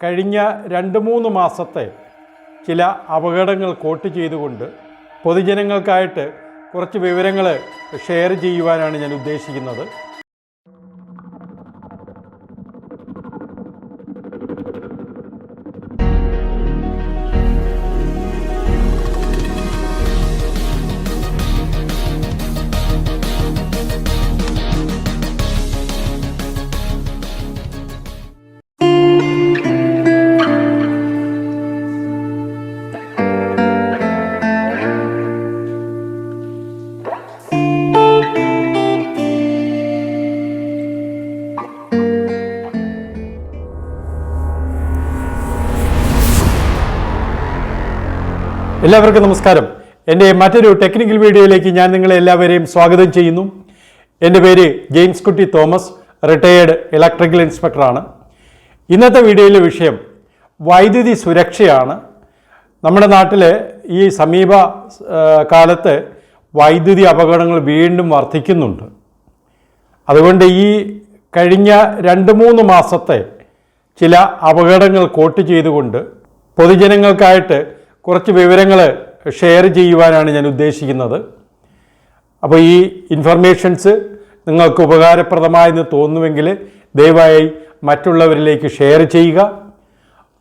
കഴിഞ്ഞ 2-3 മാസത്തെ ചില അപകടങ്ങൾ കോട്ട് ചെയ്തുകൊണ്ട് പൊതുജനങ്ങൾക്കായിട്ട് കുറച്ച് വിവരങ്ങൾ ഷെയർ ചെയ്യുവാനാണ് ഞാൻ ഉദ്ദേശിക്കുന്നത്. എല്ലാവർക്കും നമസ്കാരം. എൻ്റെ മറ്റൊരു ടെക്നിക്കൽ വീഡിയോയിലേക്ക് ഞാൻ നിങ്ങളെ എല്ലാവരെയും സ്വാഗതം ചെയ്യുന്നു. എൻ്റെ പേര് ജെയിംസ് കുട്ടി തോമസ്, റിട്ടയേർഡ് ഇലക്ട്രിക്കൽ ഇൻസ്പെക്ടറാണ്. ഇന്നത്തെ വീഡിയോയിലെ വിഷയം വൈദ്യുതി സുരക്ഷയാണ്. നമ്മുടെ നാട്ടിൽ ഈ സമീപ കാലത്ത് വൈദ്യുതി അപകടങ്ങൾ വീണ്ടും വർദ്ധിക്കുന്നുണ്ട്. അതുകൊണ്ട് ഈ കഴിഞ്ഞ 2-3 മാസത്തെ ചില അപകടങ്ങൾ കോട്ട് ചെയ്തുകൊണ്ട് പൊതുജനങ്ങൾക്കായിട്ട് കുറച്ച് വിവരങ്ങൾ ഷെയർ ചെയ്യുവാനാണ് ഞാൻ ഉദ്ദേശിക്കുന്നത്. അപ്പോൾ ഈ ഇൻഫർമേഷൻസ് നിങ്ങൾക്ക് ഉപകാരപ്രദമായെന്ന് തോന്നുമെങ്കിൽ ദയവായി മറ്റുള്ളവരിലേക്ക് ഷെയർ ചെയ്യുക.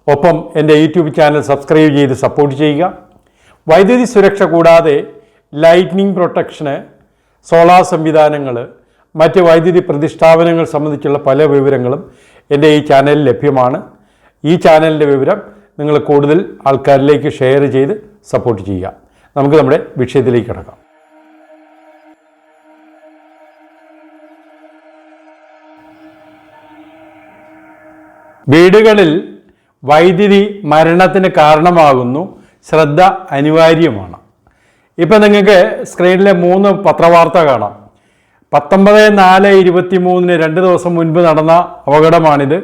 ഒപ്പം എൻ്റെ യൂട്യൂബ് ചാനൽ സബ്സ്ക്രൈബ് ചെയ്ത് സപ്പോർട്ട് ചെയ്യുക. വൈദ്യുതി സുരക്ഷ കൂടാതെ ലൈറ്റ്നിങ് പ്രൊട്ടക്ഷന്, സോളാർ സംവിധാനങ്ങൾ, മറ്റ് വൈദ്യുതി പ്രതിഷ്ഠാപനങ്ങൾ സംബന്ധിച്ചുള്ള പല വിവരങ്ങളും എൻ്റെ ഈ ചാനലിൽ ലഭ്യമാണ്. ഈ ചാനലിൻ്റെ വിവരം നിങ്ങൾ കൂടുതൽ ആൾക്കാരിലേക്ക് ഷെയർ ചെയ്ത് സപ്പോർട്ട് ചെയ്യുക. നമുക്ക് നമ്മുടെ വിഷയത്തിലേക്ക് കിടക്കാം. വീടുകളിൽ വൈദ്യുതി മരണത്തിന് കാരണമാകുന്നു. ശ്രദ്ധ അനിവാര്യമാണ്. ഇപ്പം നിങ്ങൾക്ക് സ്ക്രീനിലെ 3 പത്രവാർത്ത കാണാം. 19/4/23 2 ദിവസം മുൻപ് നടന്ന അപകടമാണിത്.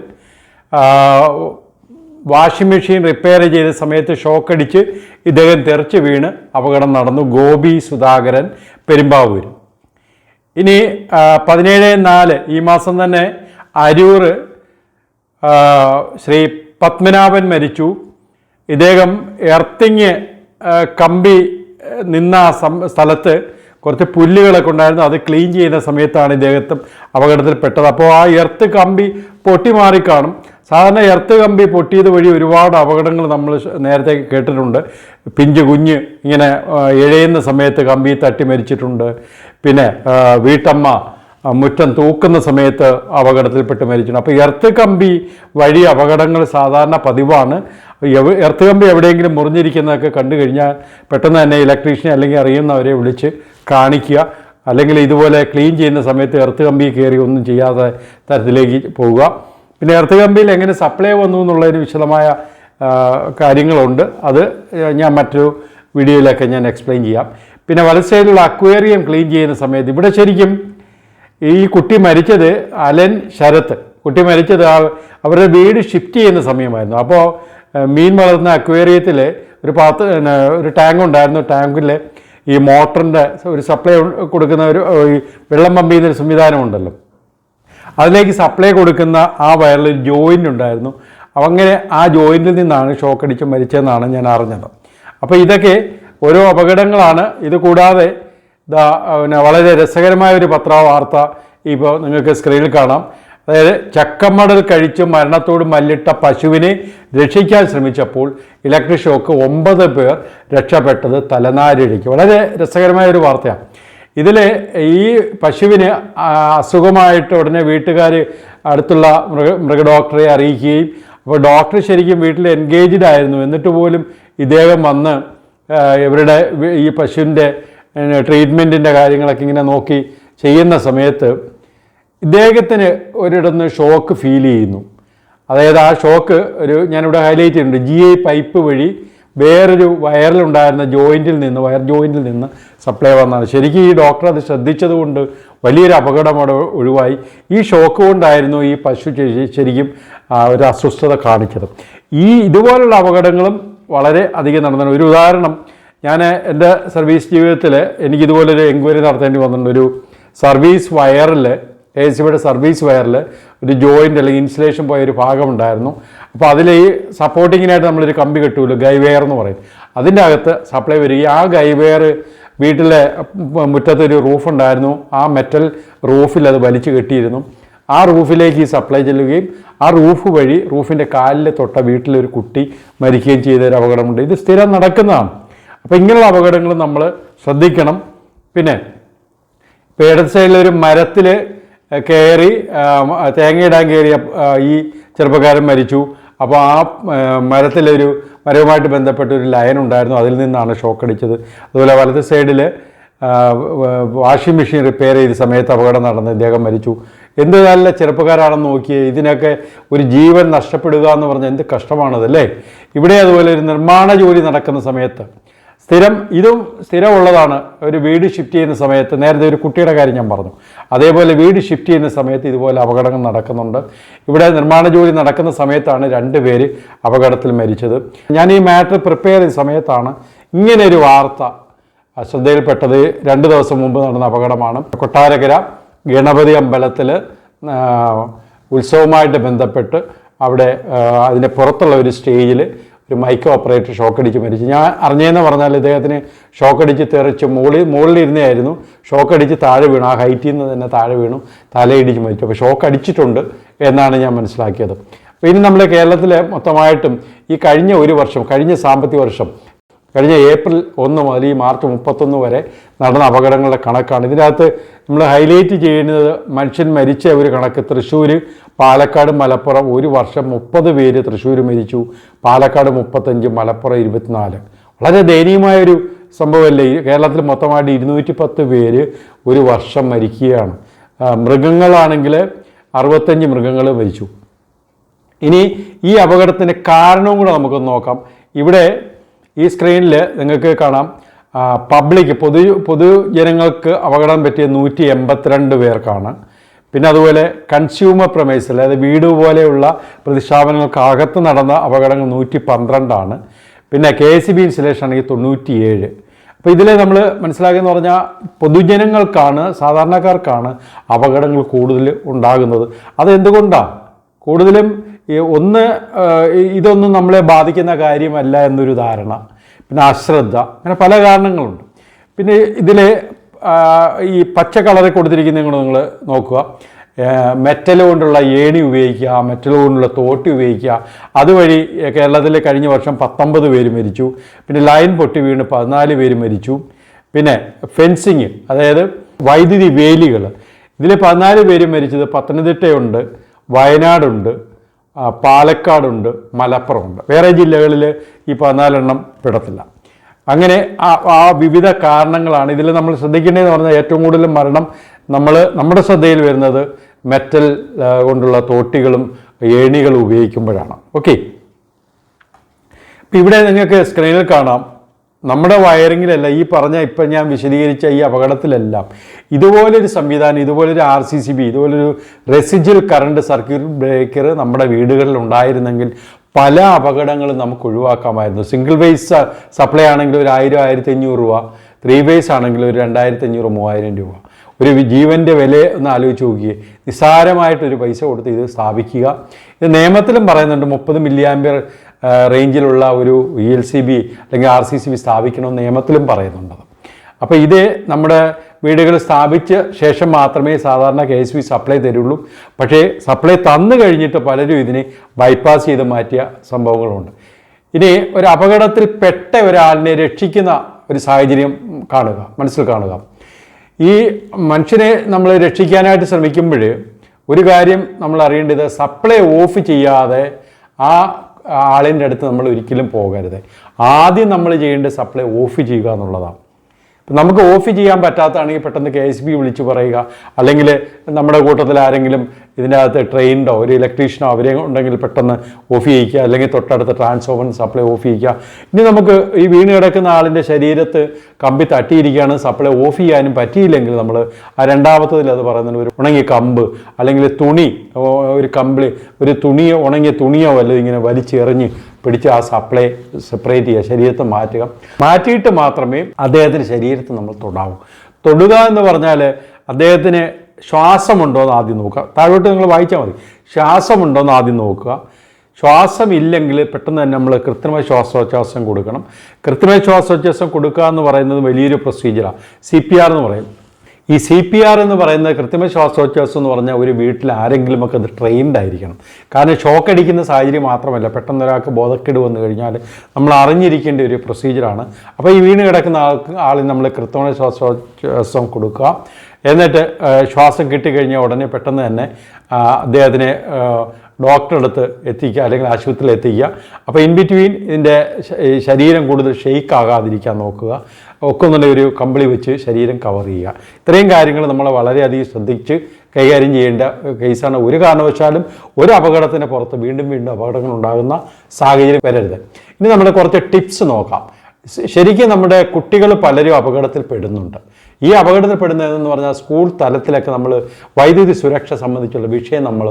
വാഷിംഗ് മെഷീൻ റിപ്പയർ ചെയ്ത സമയത്ത് ഷോക്കടിച്ച് ഇദ്ദേഹം തെറിച്ച് വീണ് അപകടം നടന്നു. ഗോപി സുധാകരൻ, പെരുമ്പാവൂർ. ഇനി 17/4 ഈ മാസം തന്നെ അരൂർ ശ്രീ പത്മനാഭൻ മരിച്ചു. ഇദ്ദേഹം എർത്തിങ് കമ്പി നിന്ന സ്ഥലത്ത് കുറച്ച് പുല്ലുകളൊക്കെ ഉണ്ടായിരുന്നു. അത് ക്ലീൻ ചെയ്യുന്ന സമയത്താണ് ഇദ്ദേഹത്തും അപകടത്തിൽപ്പെട്ടത്. അപ്പോൾ ആ എർത്ത് കമ്പി പൊട്ടിമാറിക്കാണും. സാധാരണ എർത്ത് കമ്പി പൊട്ടിയത് വഴി ഒരുപാട് അപകടങ്ങൾ നമ്മൾ നേരത്തെ കേട്ടിട്ടുണ്ട്. പിഞ്ചു കുഞ്ഞ് ഇങ്ങനെ ഇഴയുന്ന സമയത്ത് കമ്പി തട്ടി മരിച്ചിട്ടുണ്ട്. പിന്നെ വീട്ടമ്മ മുറ്റം തൂക്കുന്ന സമയത്ത് അപകടത്തിൽപ്പെട്ട് മരിച്ചിട്ടുണ്ട്. അപ്പോൾ എർത്ത് കമ്പി വഴി അപകടങ്ങൾ സാധാരണ പതിവാണ്. എർത്ത് കമ്പി എവിടെയെങ്കിലും മുറിഞ്ഞിരിക്കുന്നതൊക്കെ കണ്ടു കഴിഞ്ഞാൽ പെട്ടെന്ന് തന്നെ ഇലക്ട്രീഷ്യനെ അല്ലെങ്കിൽ അറിയുന്നവരെ വിളിച്ച് കാണിക്കുക. അല്ലെങ്കിൽ ഇതുപോലെ ക്ലീൻ ചെയ്യുന്ന സമയത്ത് എർത്ത് കമ്പി കയറി ഒന്നും ചെയ്യാതെ തരത്തിലേക്ക് പോവുക. പിന്നെ എർത്ത് കമ്പിയിൽ എങ്ങനെ സപ്ലൈ വന്നു എന്നുള്ളതിന് വിശദമായ കാര്യങ്ങളുണ്ട്. അത് ഞാൻ മറ്റൊരു വീഡിയോയിലൊക്കെ ഞാൻ എക്സ്പ്ലെയിൻ ചെയ്യാം. പിന്നെ വലത് സൈഡിലുള്ള അക്വേറിയം ക്ലീൻ ചെയ്യുന്ന സമയത്ത് ഇവിടെ ശരിക്കും ഈ കുട്ടി മരിച്ചത് അലൻ ശരത്ത് കുട്ടി മരിച്ചത് അവരുടെ വീട് ഷിഫ്റ്റ് ചെയ്യുന്ന സമയമായിരുന്നു. അപ്പോൾ മീൻ വളർന്ന അക്വേറിയത്തിൽ ഒരു ടാങ്ക് ഉണ്ടായിരുന്നു. ടാങ്കിൽ ഈ മോട്ടറിൻ്റെ ഒരു സപ്ലൈ കൊടുക്കുന്ന ഒരു വെള്ളം പമ്പ് ചെയ്യുന്നൊരു സംവിധാനമുണ്ടല്ലോ, അതിലേക്ക് സപ്ലൈ കൊടുക്കുന്ന ആ വയറിൽ ജോയിൻ്റ് ഉണ്ടായിരുന്നു. അങ്ങനെ ആ ജോയിൻറ്റിൽ നിന്നാണ് ഷോക്ക് അടിച്ച് മരിച്ചതെന്നാണ് ഞാൻ അറിഞ്ഞത്. അപ്പോൾ ഇതൊക്കെ ഓരോ അപകടങ്ങളാണ്. ഇത് കൂടാതെ പിന്നെ വളരെ രസകരമായ ഒരു പത്രവാർത്ത ഇപ്പോൾ നിങ്ങൾക്ക് സ്ക്രീനിൽ കാണാം. അതായത് ചക്കമടൽ കഴിച്ച് മരണത്തോട് മല്ലിട്ട പശുവിനെ രക്ഷിക്കാൻ ശ്രമിച്ചപ്പോൾ ഇലക്ട്രിക് ഷോക്ക് 9 പേർ രക്ഷപ്പെട്ടത് തലനാരിഴയ്ക്ക്. വളരെ രസകരമായ ഒരു വാർത്തയാണ്. ഇതിൽ ഈ പശുവിന് അസുഖമായിട്ട് ഉടനെ വീട്ടുകാർ അടുത്തുള്ള മൃഗഡോക്ടറെ അറിയിക്കുകയും, അപ്പോൾ ഡോക്ടർ ശരിക്കും വീട്ടിൽ എൻഗേജ്ഡ് ആയിരുന്നു. എന്നിട്ട് പോലും ഇദ്ദേഹം വന്ന് ഇവരുടെ ഈ പശുവിൻ്റെ ട്രീറ്റ്മെൻറ്റിൻ്റെ കാര്യങ്ങളൊക്കെ ഇങ്ങനെ നോക്കി ചെയ്യുന്ന സമയത്ത് ഇദ്ദേഹത്തിന് ഒരിടന്ന് ഷോക്ക് ഫീൽ ചെയ്യുന്നു. അതായത് ആ ഷോക്ക് ഞാനിവിടെ ഹൈലൈറ്റ് ചെയ്യുന്നുണ്ട്, GI പൈപ്പ് വഴി വേറൊരു വയറിലുണ്ടായിരുന്ന വയർ ജോയിൻറ്റിൽ നിന്ന് സപ്ലൈ വന്നതാണ്. ശരിക്കും ഈ ഡോക്ടർ അത് ശ്രദ്ധിച്ചതുകൊണ്ട് വലിയൊരു അപകടം അവിടെ ഒഴിവായി. ഈ ഷോക്ക് കൊണ്ടായിരുന്നു ഈ പശു ശരിക്കും ഒരു അസ്വസ്ഥത കാണിച്ചത്. ഇതുപോലുള്ള അപകടങ്ങളും വളരെ അധികം നടന്നു. ഒരു ഉദാഹരണം, ഞാൻ എൻ്റെ സർവീസ് ജീവിതത്തിൽ എനിക്കിതുപോലൊരു എൻക്വയറി നടത്തേണ്ടി വന്നിട്ടുണ്ട്. ഒരു സർവീസ് വയറിൽ ACBയുടെ സർവീസ് വയറിൽ ഒരു ജോയിൻ്റ് അല്ലെങ്കിൽ ഇൻസുലേഷൻ പോയ ഒരു ഭാഗമുണ്ടായിരുന്നു. അപ്പോൾ അതിൽ ഈ സപ്പോർട്ടിങ്ങിനായിട്ട് നമ്മളൊരു കമ്പി കെട്ടുമല്ലോ, ഗൈവെയർ എന്ന് പറയും, അതിൻ്റെ അകത്ത് സപ്ലൈ വരികയും ആ ഗൈവെയർ വീട്ടിലെ മുറ്റത്തൊരു റൂഫുണ്ടായിരുന്നു, ആ മെറ്റൽ റൂഫിൽ അത് വലിച്ചു കെട്ടിയിരുന്നു. ആ റൂഫിലേക്ക് ഈ സപ്ലൈ ചെല്ലുകയും ആ റൂഫ് വഴി റൂഫിൻ്റെ കാലിൽ തൊട്ട വീട്ടിലൊരു കുട്ടി മരിക്കുകയും ചെയ്തൊരു അപകടമുണ്ട്. ഇത് സ്ഥിരം നടക്കുന്നതാണ്. അപ്പോൾ ഇങ്ങനെയുള്ള അപകടങ്ങൾ നമ്മൾ ശ്രദ്ധിക്കണം. പിന്നെ ഇപ്പോൾ ഇടത് സൈഡിലൊരു മരത്തിൽ കയറി തേങ്ങയിടാൻ കയറിയ ഈ ചെറുപ്പക്കാരൻ മരിച്ചു. അപ്പോൾ ആ മരവുമായിട്ട് ബന്ധപ്പെട്ട ഒരു ലൈൻ ഉണ്ടായിരുന്നു, അതിൽ നിന്നാണ് ഷോക്ക് അടിച്ചത്. അതുപോലെ വലത് സൈഡിൽ വാഷിംഗ് മെഷീൻ റിപ്പയർ ചെയ്ത സമയത്ത് അപകടം നടന്ന് ഇദ്ദേഹം മരിച്ചു. എന്ത് നല്ല ചെറുപ്പക്കാരാണെന്ന് നോക്കിയേ, ഇതിനൊക്കെ ഒരു ജീവൻ നഷ്ടപ്പെടുക എന്ന് പറഞ്ഞാൽ എന്ത് കഷ്ടമാണതല്ലേ. ഇവിടെ അതുപോലെ ഒരു നിർമ്മാണ ജോലി നടക്കുന്ന സമയത്ത് ഇതും സ്ഥിരമുള്ളതാണ്. ഒരു വീട് ഷിഫ്റ്റ് ചെയ്യുന്ന സമയത്ത്, നേരത്തെ ഒരു കുട്ടിയുടെ കാര്യം ഞാൻ പറഞ്ഞു, അതേപോലെ വീട് ഷിഫ്റ്റ് ചെയ്യുന്ന സമയത്ത് ഇതുപോലെ അപകടങ്ങൾ നടക്കുന്നുണ്ട്. ഇവിടെ നിർമ്മാണ ജോലി നടക്കുന്ന സമയത്താണ് 2 പേര് അപകടത്തിൽ മരിച്ചത്. ഞാൻ ഈ മാറ്റർ പ്രിപ്പയർ ചെയ്ത സമയത്താണ് ഇങ്ങനെ ഒരു വാർത്ത ശ്രദ്ധയിൽപ്പെട്ടത്. 2 ദിവസം മുമ്പ് നടന്ന അപകടമാണ്. കൊട്ടാരക്കര ഗണപതി അമ്പലത്തിൽ ഉത്സവമായിട്ട് ബന്ധപ്പെട്ട് അവിടെ അതിൻ്റെ പുറത്തുള്ള ഒരു സ്റ്റേജിൽ ഒരു മൈക്രോ ഓപ്പറേറ്റർ ഷോക്കടിച്ച് മരിച്ചു. ഞാൻ അറിഞ്ഞതെന്ന് പറഞ്ഞാൽ ഇദ്ദേഹത്തിന് ഷോക്കടിച്ച് തെറിച്ച് മുകളിലിരുന്നായിരുന്നു, ഷോക്കടിച്ച് താഴെ വീണു, ആ ഹൈറ്റിൽ നിന്ന് തന്നെ താഴെ വീണു, തലയിടിച്ച് മരിച്ചു. അപ്പോൾ ഷോക്ക് അടിച്ചിട്ടുണ്ട് എന്നാണ് ഞാൻ മനസ്സിലാക്കിയത്. അപ്പോൾ ഇനി നമ്മുടെ കേരളത്തിൽ മൊത്തമായിട്ടും ഈ കഴിഞ്ഞ സാമ്പത്തിക വർഷം കഴിഞ്ഞ ഏപ്രിൽ 1 മുതൽ ഈ മാർച്ച് 31 വരെ നടന്ന അപകടങ്ങളുടെ കണക്കാണ്. ഇതിനകത്ത് നമ്മൾ ഹൈലൈറ്റ് ചെയ്യുന്നത് മനുഷ്യൻ മരിച്ച ഒരു കണക്ക്. തൃശ്ശൂർ, പാലക്കാട്, മലപ്പുറം ഒരു വർഷം 30 പേര് തൃശ്ശൂർ മരിച്ചു, പാലക്കാട് 35, മലപ്പുറം 24. വളരെ ദയനീയമായൊരു സംഭവമല്ലേ. കേരളത്തിൽ മൊത്തമായിട്ട് 210 പേര് ഒരു വർഷം മരിക്കുകയാണ്. മൃഗങ്ങളാണെങ്കിൽ 65 മൃഗങ്ങൾ മരിച്ചു. ഇനി ഈ അപകടത്തിൻ്റെ കാരണവും കൂടെ നമുക്കൊന്ന് നോക്കാം. ഇവിടെ ഈ സ്ക്രീനിൽ നിങ്ങൾക്ക് കാണാം പൊതുജനങ്ങൾക്ക് അപകടം പറ്റിയ 182 പേർക്കാണ്. പിന്നെ അതുപോലെ കൺസ്യൂമർ പ്രമൈസിൽ, അതായത് വീട് പോലെയുള്ള പ്രതിഷ്ഠാപനങ്ങൾക്കകത്ത് നടന്ന അപകടങ്ങൾ 112 പിന്നെ KCB ഇൻസ്റ്റലേഷൻ ആണെങ്കിൽ 97. അപ്പോൾ ഇതിൽ നമ്മൾ മനസ്സിലാക്കിയെന്ന് പറഞ്ഞാൽ പൊതുജനങ്ങൾക്കാണ്, സാധാരണക്കാർക്കാണ് അപകടങ്ങൾ കൂടുതൽ ഉണ്ടാകുന്നത്. അതെന്തുകൊണ്ടാണ്? കൂടുതലും ഇതൊന്നും നമ്മളെ ബാധിക്കുന്ന കാര്യമല്ല എന്നൊരു ധാരണ, പിന്നെ അശ്രദ്ധ, അങ്ങനെ പല കാരണങ്ങളുണ്ട്. പിന്നെ ഇതിൽ ഈ പച്ച കളറിൽ കൊടുത്തിരിക്കുന്ന നിങ്ങൾ നോക്കുക, മെറ്റൽ കൊണ്ടുള്ള ഏണി ഉപയോഗിക്കുക, മെറ്റൽ കൊണ്ടുള്ള തോട്ടി ഉപയോഗിക്കുക. അതുവഴി കേരളത്തിൽ കഴിഞ്ഞ വർഷം 19 പേര് മരിച്ചു. പിന്നെ ലൈൻ പൊട്ടി വീണ് 14 പേര് മരിച്ചു. പിന്നെ ഫെൻസിങ്, അതായത് വൈദ്യുതി വേലികൾ, ഇതിൽ 14 പേര് മരിച്ചത് പത്തനംതിട്ടയുണ്ട്, വയനാടുണ്ട്, പാലക്കാടുണ്ട്, മലപ്പുറമുണ്ട്. വേറെ ജില്ലകളിൽ ഈ 14 പെടത്തില്ല. അങ്ങനെ ആ വിവിധ കാരണങ്ങളാണ്. ഇതിൽ നമ്മൾ ശ്രദ്ധിക്കേണ്ടതെന്ന് പറഞ്ഞാൽ ഏറ്റവും കൂടുതൽ മരണം നമ്മുടെ ശ്രദ്ധയിൽ വരുന്നത് മെറ്റൽ കൊണ്ടുള്ള തോട്ടികളും ഏണികളും ഉപയോഗിക്കുമ്പോഴാണ്. ഓക്കെ, ഇപ്പം ഇവിടെ നിങ്ങൾക്ക് സ്ക്രീനിൽ കാണാം, നമ്മുടെ വയറിങ്ങിലല്ല, ഈ ഇപ്പം ഞാൻ വിശദീകരിച്ച ഈ അപകടത്തിലെല്ലാം ഇതുപോലൊരു സംവിധാനം, ഇതുപോലൊരു RCCB, ഇതുപോലൊരു റെസിജ്വൽ കറണ്ട് സർക്യൂട്ട് ബ്രേക്കർ നമ്മുടെ വീടുകളിൽ ഉണ്ടായിരുന്നെങ്കിൽ പല അപകടങ്ങളും നമുക്ക് ഒഴിവാക്കാമായിരുന്നു. സിംഗിൾ ഫേസ് സപ്ലൈ ആണെങ്കിൽ ഒരു 1000-1500 രൂപ, 3 ഫേസ് ആണെങ്കിൽ ഒരു 2500-3000 രൂപ. ഒരു ജീവൻ്റെ വില ഒന്ന് ആലോചിച്ച് നോക്കിയേ. നിസ്സാരമായിട്ടൊരു പൈസ കൊടുത്ത് ഇത് സ്ഥാപിക്കുക. ഇത് നിയമത്തിലും പറയുന്നുണ്ട് 30 മില്ലി ആമ്പിയർ റേഞ്ചിലുള്ള ഒരു ELCB അല്ലെങ്കിൽ RCCB സ്ഥാപിക്കണമെന്ന് നിയമത്തിലും പറയുന്നുണ്ട്. അപ്പോൾ ഇത് നമ്മുടെ വീടുകൾ സ്ഥാപിച്ച ശേഷം മാത്രമേ സാധാരണ KSB സപ്ലൈ തരുള്ളൂ. പക്ഷേ സപ്ലൈ തന്നു കഴിഞ്ഞിട്ട് പലരും ഇതിനെ ബൈപ്പാസ് ചെയ്ത് മാറ്റിയ സംഭവങ്ങളുണ്ട്. ഇനി ഒരു അപകടത്തിൽ പെട്ട ഒരാളിനെ രക്ഷിക്കുന്ന ഒരു സാഹചര്യം മനസ്സിൽ കാണുക. ഈ മനുഷ്യനെ നമ്മൾ രക്ഷിക്കാനായിട്ട് ശ്രമിക്കുമ്പോൾ ഒരു കാര്യം നമ്മൾ അറിയേണ്ടത്, സപ്ലൈ ഓഫ് ചെയ്യാതെ ആ ആളിൻ്റെ അടുത്ത് നമ്മൾ ഒരിക്കലും പോകരുത്. ആദ്യം നമ്മൾ ചെയ്യേണ്ടത് സപ്ലൈ ഓഫ് ചെയ്യുക എന്നുള്ളതാണ്. നമുക്ക് ഓഫ് ചെയ്യാൻ പറ്റാത്തതാണെങ്കിൽ പെട്ടെന്ന് KSB വിളിച്ച് പറയുക, അല്ലെങ്കിൽ നമ്മുടെ കൂട്ടത്തിൽ ആരെങ്കിലും ഇതിൻ്റെ അകത്ത് ട്രെയിൻഡോ ഒരു ഇലക്ട്രീഷ്യനോ അവരെ ഉണ്ടെങ്കിൽ പെട്ടെന്ന് ഓഫ് ചെയ്യിക്കുക, അല്ലെങ്കിൽ തൊട്ടടുത്ത ട്രാൻസ്ഫോമർ സപ്ലൈ ഓഫ് ചെയ്യിക്കുക. ഇനി നമുക്ക് ഈ വീണ് കിടക്കുന്ന ആളിൻ്റെ ശരീരത്ത് കമ്പി തട്ടിയിരിക്കുകയാണ്, സപ്ലൈ ഓഫ് ചെയ്യാനും പറ്റിയില്ലെങ്കിൽ നമ്മൾ ആ രണ്ടാമത്തതിൽ അത് പറയുന്നത് ഒരു ഉണങ്ങിയ കമ്പ് അല്ലെങ്കിൽ തുണി, ഒരു തുണിയോ ഉണങ്ങിയ തുണിയോ വല്ലതും ഇങ്ങനെ വലിച്ചെറിഞ്ഞ് പിടിച്ച് ആ സപ്ലൈ സെപ്പറേറ്റ് ചെയ്യുക, ശരീരത്തെ മാറ്റിയിട്ട് മാത്രമേ അദ്ദേഹത്തിൻ്റെ ശരീരത്തെ നമ്മൾ തൊടുക എന്ന് പറഞ്ഞാൽ അദ്ദേഹത്തിന് ശ്വാസമുണ്ടോ എന്ന് ആദ്യം നോക്കുക. താഴോട്ട് നിങ്ങൾ വായിച്ചാൽ മതി. ശ്വാസമുണ്ടോ എന്ന് ആദ്യം നോക്കുക. ശ്വാസമില്ലെങ്കിൽ പെട്ടെന്ന് തന്നെ നമ്മൾ കൃത്രിമ ശ്വാസോച്ഛ്വാസം കൊടുക്കണം. കൃത്രിമ ശ്വാസോച്ഛ്വാസം കൊടുക്കുക എന്ന് പറയുന്നത് വലിയൊരു പ്രൊസീജിയറാണ്. CPR എന്ന് പറയും. ഈ CPR എന്ന് പറയുന്നത് കൃത്രിമ ശ്വാസോച്ഛ്വാസം എന്ന് പറഞ്ഞാൽ ഒരു വീട്ടിൽ ആരെങ്കിലുമൊക്കെ അത് ട്രെയിൻഡ് ആയിരിക്കണം. കാരണം ഷോക്ക് അടിക്കുന്ന സാഹചര്യം മാത്രമല്ല, പെട്ടെന്ന് ഒരാൾക്ക് ബോധക്കേട് വന്നു കഴിഞ്ഞാൽ നമ്മൾ അറിഞ്ഞിരിക്കേണ്ട ഒരു പ്രൊസീജിയറാണ്. അപ്പോൾ ഈ വീണ് കിടക്കുന്ന ആളിന് നമ്മൾ കൃത്രിമ ശ്വാസോച്ഛ്വാസം കൊടുക്കുക. എന്നിട്ട് ശ്വാസം കിട്ടിക്കഴിഞ്ഞാൽ ഉടനെ പെട്ടെന്ന് തന്നെ അദ്ദേഹത്തിനെ ഡോക്ടറെ അടുത്ത് എത്തിക്കുക, അല്ലെങ്കിൽ ആശുപത്രിയിൽ എത്തിക്കുക. അപ്പോൾ ഇൻ ബിറ്റ്വീൻ ഇതിൻ്റെ ശരീരം കൂടുതൽ ഷെയ്ക്ക് ആകാതിരിക്കാൻ നോക്കുക. ഒക്കെ ഒന്നുണ്ടെങ്കിൽ ഒരു കമ്പിളി വെച്ച് ശരീരം കവർ ചെയ്യുക. ഇത്രയും കാര്യങ്ങൾ നമ്മൾ വളരെയധികം ശ്രദ്ധിച്ച് കൈകാര്യം ചെയ്യേണ്ട കേസാണ്. ഒരു കാരണവശാലും ഒരു അപകടത്തിന് പുറത്ത് വീണ്ടും അപകടങ്ങൾ ഉണ്ടാകുന്ന സാഹചര്യം വരരുത്. ഇനി നമ്മൾ കുറച്ച് ടിപ്സ് നോക്കാം. ശരിക്കും നമ്മുടെ കുട്ടികൾ പലരും അപകടത്തിൽ പെടുന്നുണ്ട്. ഈ അപകടത്തിൽ പെടുന്നതെന്ന് പറഞ്ഞാൽ സ്കൂൾ തലത്തിലൊക്കെ നമ്മൾ വൈദ്യുതി സുരക്ഷ സംബന്ധിച്ചുള്ള വിഷയം നമ്മൾ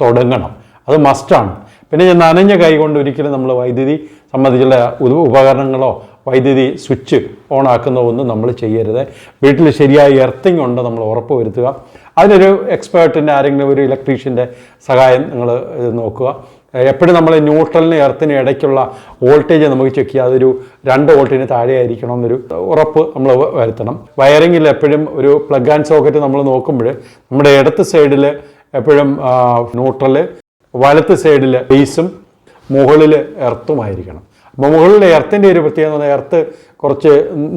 തുടങ്ങണം. അത് മസ്റ്റാണ്. പിന്നെ നനഞ്ഞ കൈ കൊണ്ട് ഒരിക്കലും നമ്മൾ വൈദ്യുതി സംബന്ധിച്ചുള്ള ഉപകരണങ്ങളോ വൈദ്യുതി സ്വിച്ച് ഓൺ ആക്കുന്നതോ ഒന്നും നമ്മൾ ചെയ്യരുത്. വീട്ടിൽ ശരിയായ എർത്തിങ് ഉണ്ടോ നമ്മൾ ഉറപ്പ് വരുത്തുക. അതിനൊരു എക്സ്പേർട്ടിൻ്റെ ആരെങ്കിലും ഒരു ഇലക്ട്രീഷ്യൻ്റെ സഹായം നിങ്ങൾ നോക്കുക. എപ്പോഴും നമ്മൾ ന്യൂട്രലിന് എർത്തിന് ഇടയ്ക്കുള്ള വോൾട്ടേജ് നമുക്ക് ചെക്ക് ചെയ്യുക. അതൊരു 2 വോൾട്ടിന് താഴെ ആയിരിക്കണം എന്നൊരു ഉറപ്പ് നമ്മൾ വരുത്തണം. വയറിങ്ങിൽ എപ്പോഴും ഒരു പ്ലഗ് ആൻഡ് സോക്കറ്റ് നമ്മൾ നോക്കുമ്പോൾ നമ്മുടെ ഇടത്ത് സൈഡിൽ എപ്പോഴും ന്യൂട്രൽ, വലത്ത് സൈഡിൽ ബേസും, മുകളിൽ എർത്തുമായിരിക്കണം. അപ്പോൾ മുകളിലെ എർത്തിൻ്റെ ഒരു പ്രത്യേകത എന്ന് പറഞ്ഞാൽ എർത്ത് കുറച്ച്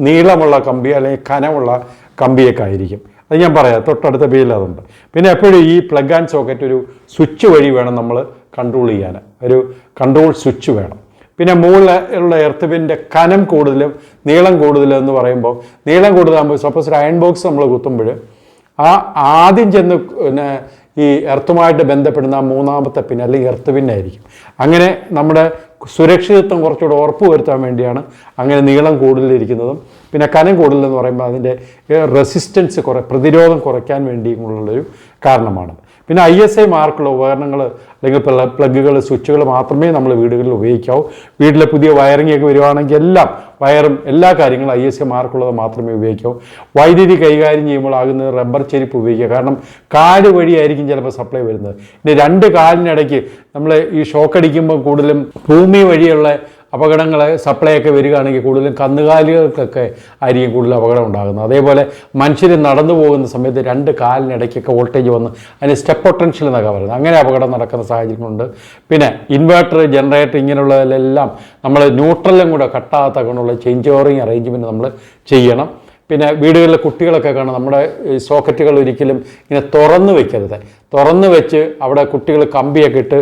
നീളമുള്ള കമ്പി അല്ലെങ്കിൽ കനമുള്ള കമ്പിയൊക്കെ ആയിരിക്കും. അത് ഞാൻ പറയാം, തൊട്ടടുത്ത പേജിൽ അതുണ്ട്. പിന്നെ എപ്പോഴും ഈ പ്ലഗ് ആൻഡ് സോക്കറ്റ് ഒരു സ്വിച്ച് വഴി വേണം നമ്മൾ കൺട്രോൾ ചെയ്യാൻ. ഒരു കൺട്രോൾ സ്വിച്ച് വേണം. പിന്നെ മുകളിലുള്ള എർത്ത് പിന്നിൻ്റെ കനം കൂടുതലും നീളം കൂടുതലും എന്ന് പറയുമ്പോൾ, നീളം കൂടുതലാകുമ്പോൾ സപ്പോസ് ഒരു അയൺ ബോക്സ് നമ്മൾ കുത്തുമ്പോൾ ആദ്യം ചെന്ന് പിന്നെ ഈ എർത്തുമായിട്ട് ബന്ധപ്പെടുന്ന 3ാമത്തെ പിൻ അല്ലെങ്കിൽ എർത്ത് പിന്നായിരിക്കും. അങ്ങനെ നമ്മുടെ സുരക്ഷിതത്വം കുറച്ചുകൂടെ ഉറപ്പ് വരുത്താൻ വേണ്ടിയാണ് അങ്ങനെ നീളം കൂടുതലിരിക്കുന്നതും. പിന്നെ കനം കൂടുതലെന്ന് പറയുമ്പോൾ അതിൻ്റെ റെസിസ്റ്റൻസ് പ്രതിരോധം കുറയ്ക്കാൻ വേണ്ടിയുള്ളൊരു കാരണമാണ്. പിന്നെ ISI മാർക്കുള്ള ഉപകരണങ്ങൾ അല്ലെങ്കിൽ പ്ലഗുകൾ, സ്വിച്ചുകൾ മാത്രമേ നമ്മൾ വീടുകളിൽ ഉപയോഗിക്കാവൂ. വീട്ടിലെ പുതിയ വയറിംഗ് ഒക്കെ വരുവാണെങ്കിൽ എല്ലാം വയറും എല്ലാ കാര്യങ്ങളും ISI മാർക്കുള്ളത് മാത്രമേ ഉപയോഗിക്കാവൂ. വൈദ്യുതി കൈകാര്യം ചെയ്യുമ്പോൾ ആകുന്നത് റബ്ബർ ചെരുപ്പ് ഉപയോഗിക്കുക. കാരണം കാല് വഴിയായിരിക്കും ചിലപ്പോൾ സപ്ലൈ വരുന്നത്. ഇനി 2 കാലിനിടയ്ക്ക് നമ്മൾ ഈ ഷോക്ക് അടിക്കുമ്പോൾ കൂടുതലും ഭൂമി വഴിയുള്ള അപകടങ്ങൾ സപ്ലൈ ഒക്കെ വരികയാണെങ്കിൽ കൂടുതലും കന്നുകാലികൾക്കൊക്കെ ആയിരിക്കും കൂടുതൽ അപകടം ഉണ്ടാകുന്നത്. അതേപോലെ മനുഷ്യർ നടന്നു പോകുന്ന സമയത്ത് 2 കാലിനിടയ്ക്കൊക്കെ വോൾട്ടേജ് വന്ന് അതിന് സ്റ്റെപ്പ് പൊട്ടൻഷ്യൽ എന്നൊക്കെ പറയുന്നത്, അങ്ങനെ അപകടം നടക്കുന്ന സാഹചര്യങ്ങളുണ്ട്. പിന്നെ ഇൻവെർട്ടർ, ജനറേറ്റർ ഇങ്ങനെയുള്ളതിലെല്ലാം നമ്മൾ ന്യൂട്രലും കൂടെ കട്ടാകാത്ത കൊണ്ടുള്ള ചേഞ്ച് ഓവറിങ് അറേഞ്ച്മെൻറ്റ് നമ്മൾ ചെയ്യണം. പിന്നെ വീടുകളിലെ കുട്ടികളൊക്കെ കാണാം, നമ്മുടെ സോക്കറ്റുകൾ ഒരിക്കലും ഇങ്ങനെ തുറന്ന് വെക്കരുത്. തുറന്ന് വെച്ച് അവിടെ കുട്ടികൾ കമ്പിയൊക്കെ ഇട്ട്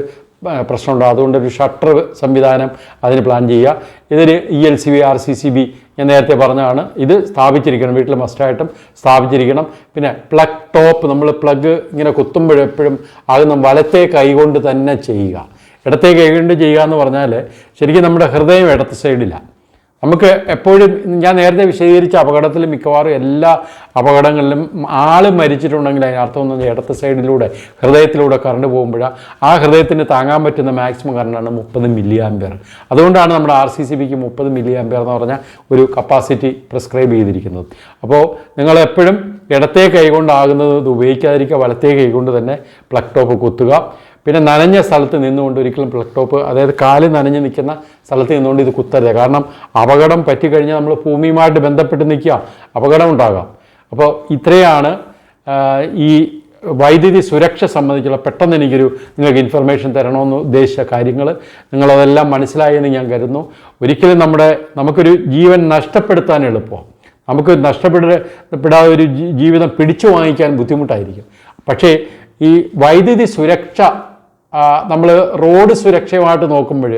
പ്രശ്നമുണ്ടോ. അതുകൊണ്ടൊരു ഷട്ടർ സംവിധാനം അതിന് പ്ലാൻ ചെയ്യുക. ഇതൊരു ELCB, RCCB ഞാൻ നേരത്തെ പറഞ്ഞതാണ്. ഇത് സ്ഥാപിച്ചിരിക്കണം, വീട്ടിൽ മസ്റ്റായിട്ടും സ്ഥാപിച്ചിരിക്കണം. പിന്നെ പ്ലഗ് ടോപ്പ് നമ്മൾ പ്ലഗ് ഇങ്ങനെ കുത്തുമ്പോഴെപ്പോഴും ആകുന്ന വലത്തെ കൈകൊണ്ട് തന്നെ ചെയ്യുക. ഇടത്തെ കൈകൊണ്ട് ചെയ്യുക എന്ന് പറഞ്ഞാൽ ശരിക്കും നമ്മുടെ ഹൃദയം ഇടത്ത് സൈഡിലാണ്. നമുക്ക് എപ്പോഴും ഞാൻ നേരത്തെ വിശദീകരിച്ച അപകടത്തിൽ മിക്കവാറും എല്ലാ അപകടങ്ങളിലും ആൾ മരിച്ചിട്ടുണ്ടെങ്കിൽ അതിനർത്ഥം എന്ന് പറഞ്ഞാൽ ഇടത്ത് സൈഡിലൂടെ ഹൃദയത്തിലൂടെ കറണ്ട് പോകുമ്പോഴാണ് ആ ഹൃദയത്തിന് താങ്ങാൻ പറ്റുന്ന മാക്സിമം കറണ്ടാണ് 30 മില്ലി ആംപിയർ. അതുകൊണ്ടാണ് നമ്മുടെ RCCBക്ക് 30 മില്ലി ആംപിയർ എന്ന് പറഞ്ഞാൽ ഒരു കപ്പാസിറ്റി പ്രിസ്ക്രൈബ് ചെയ്തിരിക്കുന്നത്. അപ്പോൾ നിങ്ങളെപ്പോഴും ഇടത്തെ കൈകൊണ്ടാകുന്നത് ഇത് ഉപയോഗിക്കാതിരിക്കുക, വലത്തേ കൈകൊണ്ട് തന്നെ പ്ലഗ് ടോപ്പ് കുത്തുക. പിന്നെ നനഞ്ഞ സ്ഥലത്ത് നിന്നുകൊണ്ട് ഒരിക്കലും പ്ലഗ് ടോപ്പ്, അതായത് കാല് നനഞ്ഞ് നിൽക്കുന്ന സ്ഥലത്ത് നിന്നുകൊണ്ട് ഇത് കുത്തരുത്. കാരണം അപകടം പറ്റിക്കഴിഞ്ഞാൽ നമ്മൾ ഭൂമിയുമായിട്ട് ബന്ധപ്പെട്ട് നിൽക്കുക, അപകടം ഉണ്ടാകാം. അപ്പോൾ ഇത്രയാണ് ഈ വൈദ്യുതി സുരക്ഷ സംബന്ധിച്ചുള്ള പെട്ടെന്ന് നിങ്ങൾക്ക് ഇൻഫർമേഷൻ തരണമെന്ന് ഉദ്ദേശിച്ച കാര്യങ്ങൾ. നിങ്ങളതെല്ലാം മനസ്സിലായെന്ന് ഞാൻ കരുതുന്നു. ഒരിക്കലും നമുക്കൊരു ജീവൻ നഷ്ടപ്പെടുത്താൻ എളുപ്പമാണ്. നമുക്ക് നഷ്ടപ്പെടാതെ ഒരു ജീവിതം പിടിച്ചു വാങ്ങിക്കാൻ ബുദ്ധിമുട്ടായിരിക്കും. പക്ഷേ ഈ വൈദ്യുതി സുരക്ഷ നമ്മൾ റോഡ് സുരക്ഷയുമായിട്ട് നോക്കുമ്പോൾ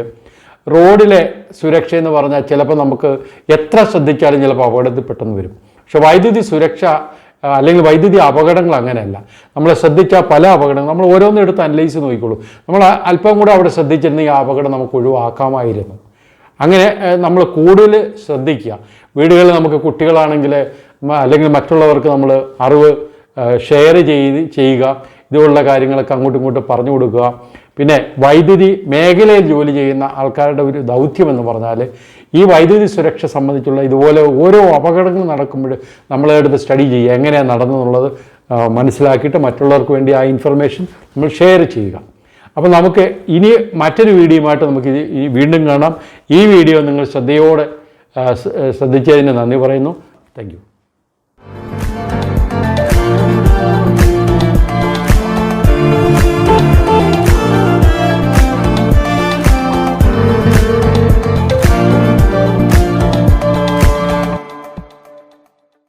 റോഡിലെ സുരക്ഷ എന്ന് പറഞ്ഞാൽ ചിലപ്പോൾ നമുക്ക് എത്ര ശ്രദ്ധിച്ചാലും ചിലപ്പോൾ അപകടത്തിൽ പെട്ടെന്ന് വരും. പക്ഷെ വൈദ്യുതി സുരക്ഷ അല്ലെങ്കിൽ വൈദ്യുതി അപകടങ്ങൾ അങ്ങനെയല്ല. നമ്മൾ ശ്രദ്ധിച്ചാൽ പല അപകടങ്ങൾ നമ്മൾ ഓരോന്നും എടുത്ത് അനലൈസ് നോക്കിക്കോളൂ. നമ്മൾ അല്പം കൂടെ അവിടെ ശ്രദ്ധിച്ചിരുന്നെങ്കിൽ ആ അപകടം നമുക്ക് ഒഴിവാക്കാമായിരുന്നു. അങ്ങനെ നമ്മൾ കൂടുതൽ ശ്രദ്ധിക്കുക. വീടുകളിൽ നമുക്ക് കുട്ടികളാണെങ്കിൽ അല്ലെങ്കിൽ മറ്റുള്ളവർക്ക് നമ്മൾ അറിവ് ഷെയർ ചെയ്യുക. ഇതുപോലുള്ള കാര്യങ്ങളൊക്കെ അങ്ങോട്ടും ഇങ്ങോട്ടും പറഞ്ഞു കൊടുക്കുക. പിന്നെ വൈദ്യുതി മേഖലയിൽ ജോലി ചെയ്യുന്ന ആൾക്കാരുടെ ഒരു ദൗത്യമെന്ന് പറഞ്ഞാൽ ഈ വൈദ്യുതി സുരക്ഷ സംബന്ധിച്ചുള്ള ഇതുപോലെ ഓരോ അപകടങ്ങൾ നടക്കുമ്പോൾ നമ്മളെടുത്ത് സ്റ്റഡി ചെയ്യുക, എങ്ങനെയാണ് നടന്നെന്നുള്ളത് മനസ്സിലാക്കിയിട്ട് മറ്റുള്ളവർക്ക് വേണ്ടി ആ ഇൻഫർമേഷൻ നമ്മൾ ഷെയർ ചെയ്യുക. അപ്പോൾ നമുക്ക് ഇനി മറ്റൊരു വീഡിയോയുമായിട്ട് നമുക്ക് വീണ്ടും കാണാം. ഈ വീഡിയോ നിങ്ങൾ ശ്രദ്ധയോടെ ശ്രദ്ധിച്ചതിന് നന്ദി പറയുന്നു. Thank you.